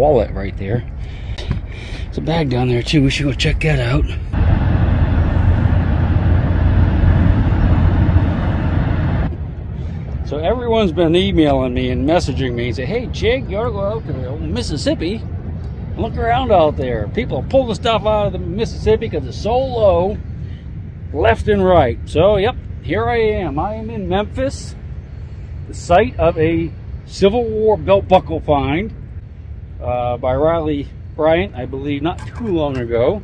wallet right there. There's a bag down there too. We should go check that out. So everyone's been emailing me and messaging me and say, hey Chig, you ought to go out to the Mississippi and look around out there. People pull the stuff out of the Mississippi because it's so low, left and right. So yep, here I am. I am in Memphis, the site of a Civil War belt buckle find by Riley Bryant, I believe, not too long ago.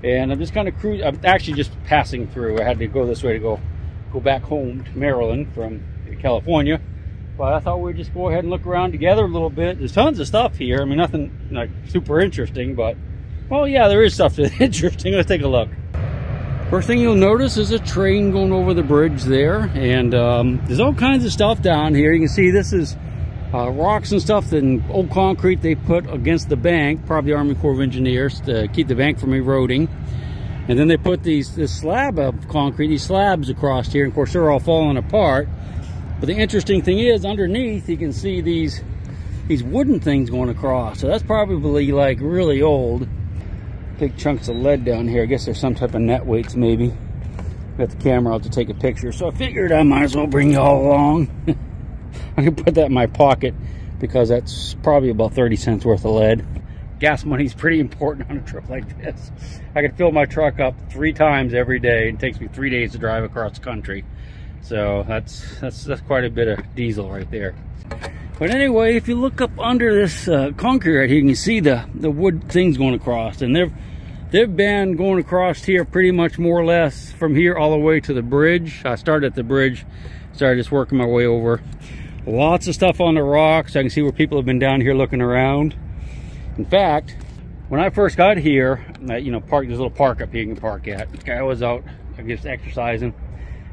And I'm just kind of cruising. I'm actually just passing through. I had to go this way to go back home to Maryland from California, but I thought we'd just go ahead and look around together a little bit. There's tons of stuff here. I mean, nothing like super interesting, but well, yeah, there is stuff that's interesting. Let's take a look. First thing you'll notice is a train going over the bridge there, and there's all kinds of stuff down here. You can see this is rocks and stuff and old concrete they put against the bank, probably the Army Corps of Engineers, to keep the bank from eroding. And then they put this slab of concrete, these slabs across here, and of course they're all falling apart. But the interesting thing is, underneath you can see these wooden things going across. So that's probably like really old. Big chunks of lead down here. I guess there's some type of net weights maybe. Got the camera out to take a picture, so I figured I might as well bring you all along. I can put that in my pocket because that's probably about 30 cents worth of lead. Gas money is pretty important on a trip like this. I could fill my truck up 3 times every day. It takes me 3 days to drive across the country. So that's quite a bit of diesel right there. But anyway, if you look up under this concrete right here, you can see the wood things going across, and they've been going across here pretty much more or less from here all the way to the bridge. I started at the bridge, started just working my way over. Lots of stuff on the rocks. I can see where people have been down here looking around. In fact, when I first got here, you know, there's a little park up here you can park at. This guy was out, I guess, exercising.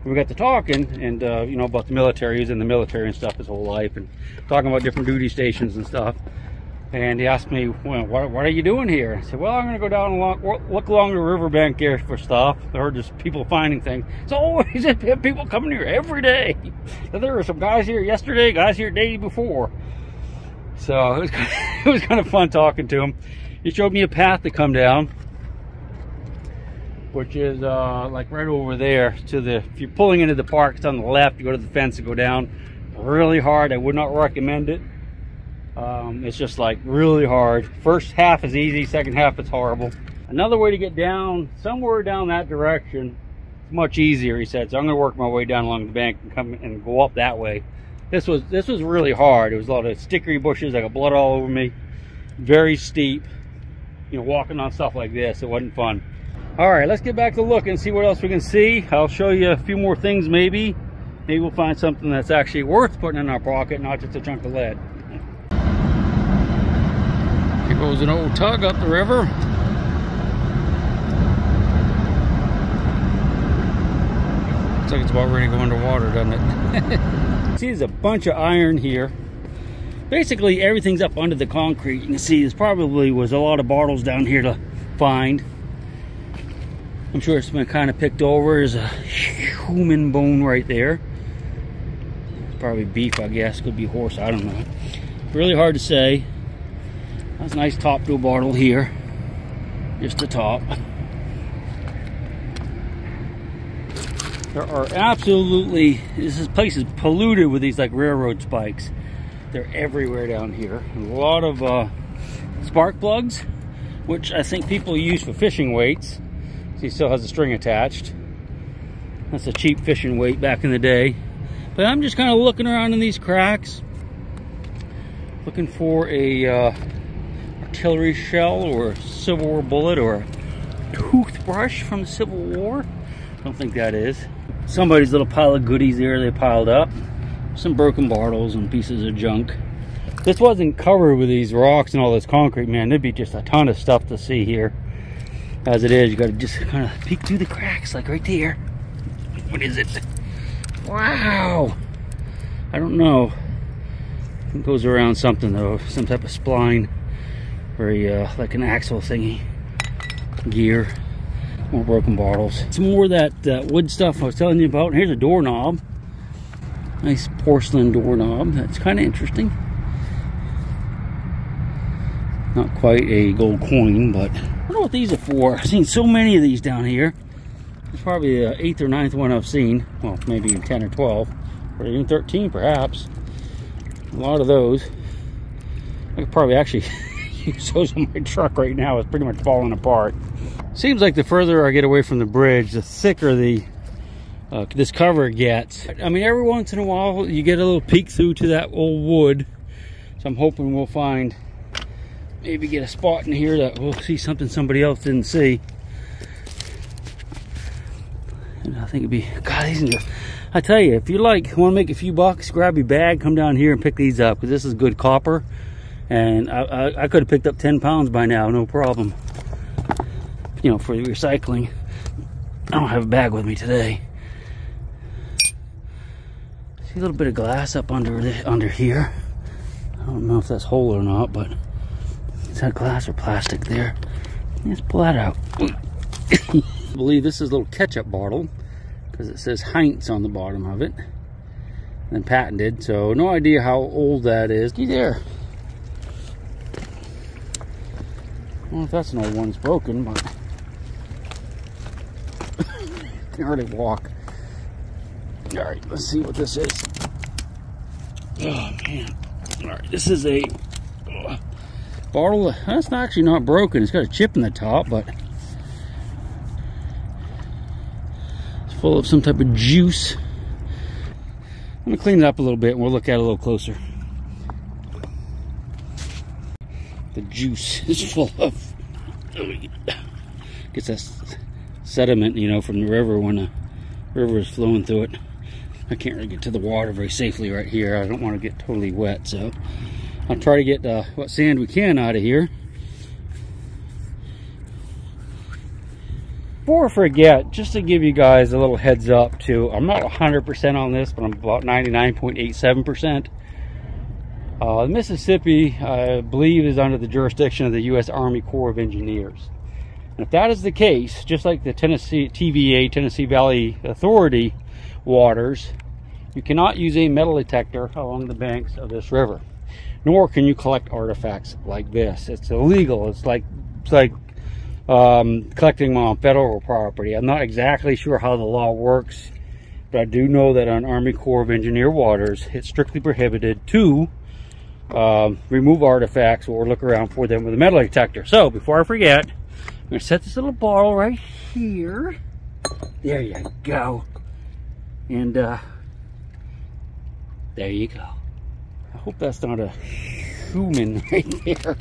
We got to talking, and you know, about the military. He was in the military and stuff his whole life, and talking about different duty stations and stuff. And he asked me, well, what are you doing here? I said, well, I'm going to go down and look along the riverbank here for stuff. I heard there's people finding things. So he said, people coming here every day. So there were some guys here yesterday, guys here the day before. So it was kind of fun talking to him. He showed me a path to come down, which is like right over there to the, if you're pulling into the park, it's on the left. You go to the fence and go down. Really hard. I would not recommend it. It's just like really hard. First half is easy, second half it's horrible. Another way to get down, somewhere down that direction, it's much easier, he said. So I'm going to work my way down along the bank and come and go up that way. This was really hard. It was a lot of stickery bushes. I got blood all over me. Very steep. You know, walking on stuff like this, it wasn't fun. All right, let's get back to look and see what else we can see. I'll show you a few more things maybe. Maybe we'll find something that's actually worth putting in our pocket, not just a chunk of lead. Here goes an old tug up the river. Looks like it's about ready to go underwater, doesn't it? See, there's a bunch of iron here. Basically, everything's up under the concrete. You can see there probably was a lot of bottles down here to find. I'm sure it's been kind of picked over. There's a human bone right there. Probably beef, I guess. Could be horse, I don't know. Really hard to say. That's a nice top to a bottle here. Just the top. There are absolutely, this place is polluted with these like railroad spikes. They're everywhere down here. A lot of spark plugs, which I think people use for fishing weights. See, still has a string attached. That's a cheap fishing weight back in the day. But I'm just kind of looking around in these cracks, looking for a artillery shell or a Civil War bullet or a toothbrush from the Civil War. I don't think that is. Somebody's little pile of goodies there they piled up. Some broken bottles and pieces of junk. If this wasn't covered with these rocks and all this concrete, man, there'd be just a ton of stuff to see here. As it is, you gotta just kind of peek through the cracks, like right there. What is it? Wow! I don't know. It goes around something though, some type of spline, or like an axle thingy. Gear. More broken bottles. Some more of that wood stuff I was telling you about. Here's a doorknob. Nice porcelain doorknob. That's kind of interesting. Not quite a gold coin, but I don't know what these are for. I've seen so many of these down here. It's probably the 8th or 9th one I've seen. Well, maybe 10 or 12, or even 13 perhaps. A lot of those. I could probably actually use those on my truck right now. It's pretty much falling apart. Seems like the further I get away from the bridge, the thicker the this cover gets. I mean, every once in a while you get a little peek through to that old wood. So I'm hoping we'll find, maybe get a spot in here that we'll see something somebody else didn't see. And I think it'd be, God, these are just, I tell you, if you want to make a few bucks, grab your bag, come down here and pick these up, because this is good copper. And I could have picked up 10 pounds by now, no problem. You know, for recycling. I don't have a bag with me today. See a little bit of glass up under here. I don't know if that's whole or not, but is that glass or plastic there? Let's pull that out. I believe this is a little ketchup bottle, because it says Heinz on the bottom of it, and patented. So no idea how old that is. Get there. I don't know if that's an old one. It's broken, but can hardly walk. All right, let's see what this is. Oh man! All right, this is a bottle. That's actually not broken. It's got a chip in the top, but it's full of some type of juice. I'm gonna clean it up a little bit, and we'll look at it a little closer. The juice is full of, gets that sediment, you know, from the river when the river is flowing through it. I can't really get to the water very safely right here. I don't want to get totally wet, so I'll try to get what sand we can out of here. Before I forget, just to give you guys a little heads up too, I'm not 100% on this, but I'm about 99.87%. Mississippi, I believe, is under the jurisdiction of the U.S. Army Corps of Engineers. And if that is the case, just like the TVA, Tennessee Valley Authority waters, you cannot use a metal detector along the banks of this river. Nor can you collect artifacts like this. It's illegal. It's like collecting them on federal property. I'm not exactly sure how the law works, but I do know that on Army Corps of Engineer waters, it's strictly prohibited to remove artifacts or look around for them with a metal detector. So before I forget, I'm going to set this little bottle right here. There you go. And there you go. I hope that's not a human right there.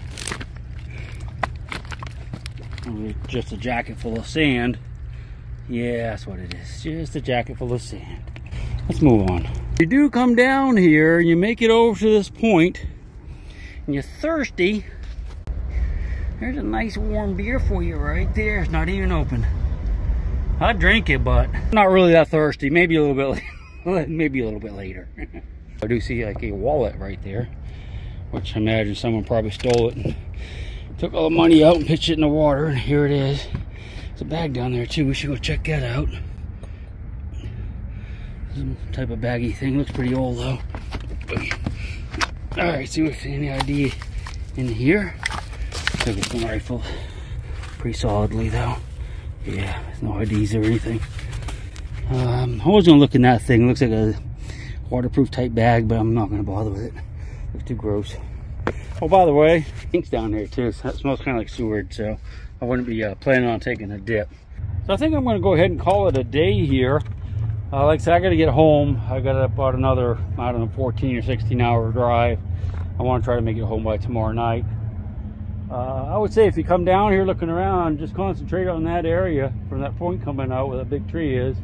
Just a jacket full of sand. Yeah, that's what it is. Just a jacket full of sand. Let's move on. You do come down here and you make it over to this point and you're thirsty. There's a nice warm beer for you right there. It's not even open. I'd drink it, but I'm not really that thirsty. Maybe a little bit, maybe a little bit later. I do see like a wallet right there, which I imagine someone probably stole it and took all the money out and pitched it in the water. And here it is. There's a bag down there too. We should go check that out. Some type of baggy thing. Looks pretty old though. All right, see if any ID in here. Took it from rifle pretty solidly though. Yeah, there's no IDs or anything. I was gonna look in that thing. It looks like a waterproof type bag, but I'm not gonna bother with it. Looks too gross. Oh, by the way, ink's down there too. So that smells kind of like sewage, so I wouldn't be planning on taking a dip. So I think I'm gonna go ahead and call it a day here. Like I said, I gotta get home. I got about another, I don't know, 14 or 16 hour drive. I want to try to make it home by tomorrow night. I would say if you come down here looking around, just concentrate on that area from that point coming out where that big tree is.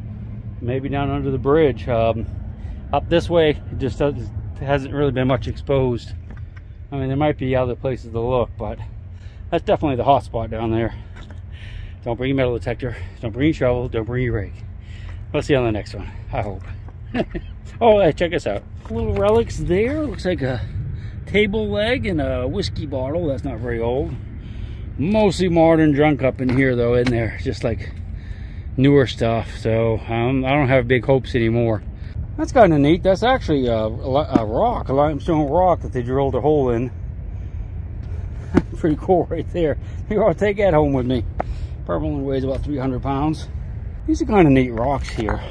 Maybe down under the bridge. Up this way, it just hasn't really been much exposed. I mean, there might be other places to look, but that's definitely the hot spot down there. Don't bring your metal detector. Don't bring your shovel. Don't bring your rake. Let's see on the next one, I hope. Oh, hey, check this out. Little relics there. Looks like a table leg and a whiskey bottle. That's not very old. Mostly modern junk up in here though, in there. Just like newer stuff. So I don't have big hopes anymore. That's kind of neat. That's actually a rock, a limestone rock that they drilled a hole in. Pretty cool right there. Maybe I'll take that home with me. Probably only weighs about 300 pounds. These are kind of neat rocks here.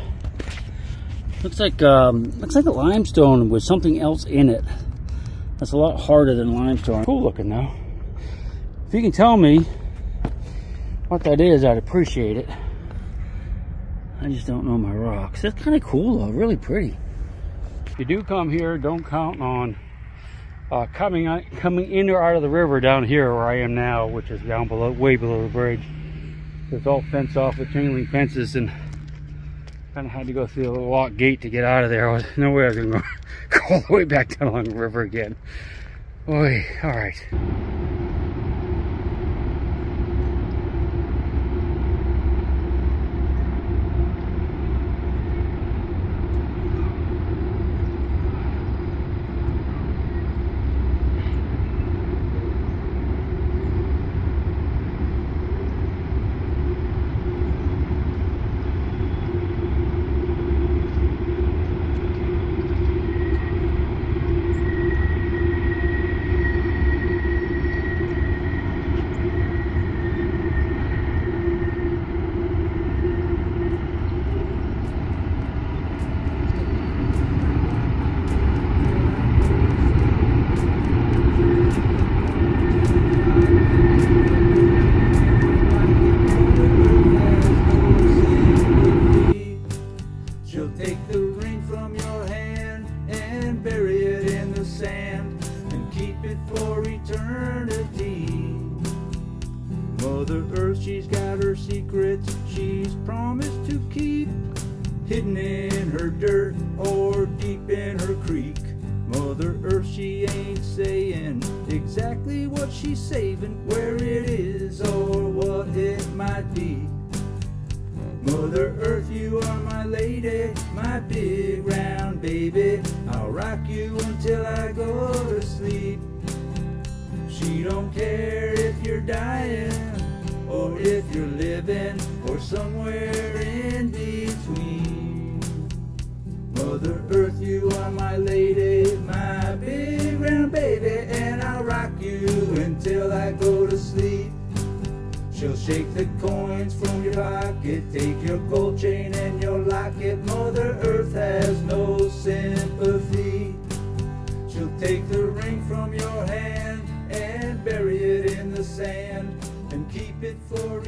Looks like a limestone with something else in it. That's a lot harder than limestone. Cool looking though. If you can tell me what that is, I'd appreciate it. I just don't know my rocks. That's kind of cool though, really pretty. If you do come here, don't count on coming in or out of the river down here where I am now, which is down below, way below the bridge. It's all fenced off with chain link fences, and kind of had to go through the little lock gate to get out of there. There was no way I was going to go all the way back down along the river again. Boy, all right. Mother Earth, she's got her secrets she's promised to keep, hidden in her dirt or deep in her creek. Mother Earth, she ain't saying exactly what she's saving, where it is or what it might be. Mother Earth, you are my lady, my big round baby. I'll rock you until I go to sleep. She don't care if you're dying or if you're living or somewhere in between. Mother Earth, you are my lady, my big round baby, and I'll rock you until I go to sleep. She'll shake the coins from your pocket, take your gold chain and your locket. Mother Earth has no sympathy. She'll take the ring from your hand and bury it in the sand and keep it for